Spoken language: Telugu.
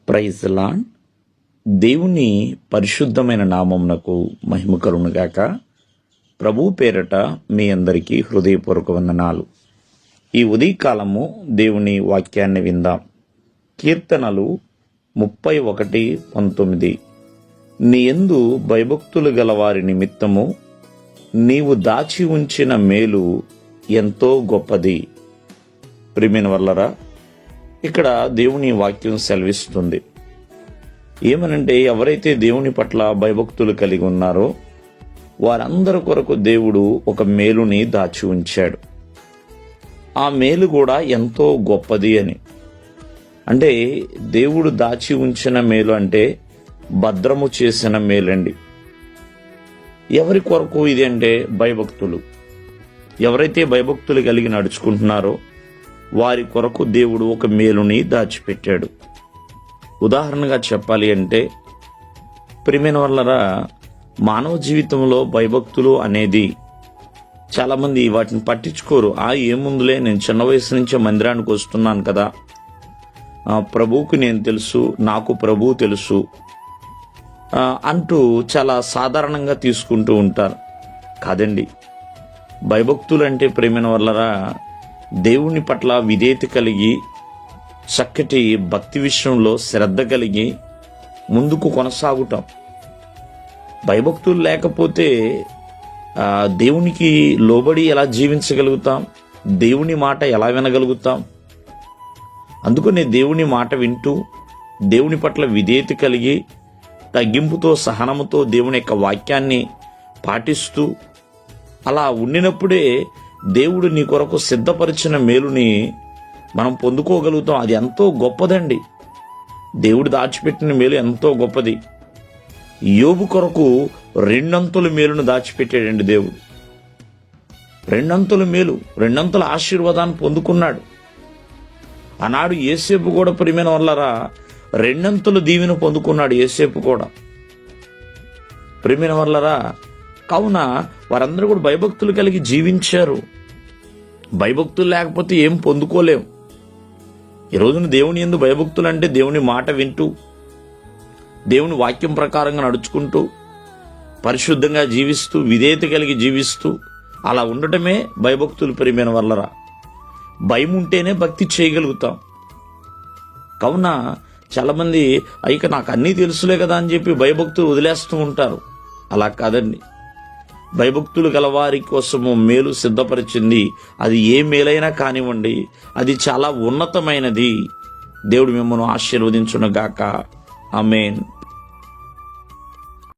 Praise lord. దేవుని పరిశుద్ధమైన నామమునకు మహిమ కలుగునుగాక. ప్రభువు పేరట మీ అందరికీ హృదయపూర్వక వందనాలు. ఈ ఉదయకాలము దేవుని వాక్యాన్ని విందాం. కీర్తనలు 31:19. నీ యందు భయభక్తులు గలవారి నిమిత్తము నీవు దాచి ఉంచిన మేలు ఎంతో గొప్పది. ప్రియమైన వల్లరా, ఇక్కడ దేవుని వాక్యం సెలవిస్తుంది. ఏమనంటే, ఎవరైతే దేవుని పట్ల భయభక్తులు కలిగి ఉన్నారో వారందరి కొరకు దేవుడు ఒక మేలుని దాచి ఉంచాడు. ఆ మేలు కూడా ఎంతో గొప్పది అని. అంటే దేవుడు దాచి ఉంచిన మేలు అంటే భద్రము చేసిన మేలండి. ఎవరి కొరకు ఇది అంటే భయభక్తులు. ఎవరైతే భయభక్తులు కలిగి నడుచుకుంటున్నారో వారి కొరకు దేవుడు ఒక మేలుని దాచిపెట్టాడు. ఉదాహరణగా చెప్పాలి అంటే, ప్రియమైన వాళ్ళరా, మానవ జీవితంలో భయభక్తులు అనేది చాలామంది వాటిని పట్టించుకోరు. ఏముందులే, నేను చిన్న వయసు నుంచే మందిరానికి వస్తున్నాను కదా, ప్రభువుకు నేను తెలుసు, నాకు ప్రభువు తెలుసు అంటూ చాలా సాధారణంగా తీసుకుంటూ ఉంటారు. కాదండి, భయభక్తులు అంటే ప్రియమైన వాళ్ళరా, దేవుని పట్ల విధేయత కలిగి చక్కటి భక్తి విషయంలో శ్రద్ధ కలిగి ముందుకు కొనసాగుతాం. భయభక్తులు లేకపోతే దేవునికి లోబడి ఎలా జీవించగలుగుతాం? దేవుని మాట ఎలా వినగలుగుతాం? అందుకనే దేవుని మాట వింటూ దేవుని పట్ల విధేయత కలిగి తగ్గింపుతో సహనముతో దేవుని యొక్క వాక్యాన్ని పాటిస్తూ అలా ఉండినప్పుడే దేవుడు నీ కొరకు సిద్ధపరిచిన మేలుని మనం పొందుకోగలుగుతాం. అది ఎంతో గొప్పదండి. దేవుడు దాచిపెట్టిన మేలు ఎంతో గొప్పది. యోబు కొరకు 2 అంతుల మేలును దాచిపెట్టాడండి దేవుడు. 2 అంతుల మేలు, 2 అంతుల ఆశీర్వాదాన్ని పొందుకున్నాడు. ఆనాడు యోసేపు కూడా ప్రియమైన వాళ్ళరా 2 అంతుల దీవెన పొందుకున్నాడు. యోసేపు కూడా ప్రియమైన వాళ్ళరా, కావున వారందరూ కూడా భయభక్తులు కలిగి జీవించారు. భయభక్తులు లేకపోతే ఏం పొందుకోలేం. ఈ రోజున దేవుని యందు భయభక్తులు అంటే దేవుని మాట వింటూ దేవుని వాక్యం ప్రకారంగా నడుచుకుంటూ పరిశుద్ధంగా జీవిస్తూ విధేయత కలిగి జీవిస్తూ అలా ఉండటమే భయభక్తులు. ప్రియమైన వల్లరా, భయం ఉంటేనే భక్తి చేయగలుగుతాం. కావున చాలామంది ఇక నాకు అన్నీ తెలుసులే కదా అని చెప్పి భయభక్తులు వదిలేస్తూ ఉంటారు. అలా కాదండి. భయభక్తులు గలవారి కోసము మేలు సిద్ధపరిచింది. అది ఏ మేలైనా కానివ్వండి, అది చాలా ఉన్నతమైనది. దేవుడు మిమ్మల్ని ఆశీర్వదించును గాక. ఆమేన్.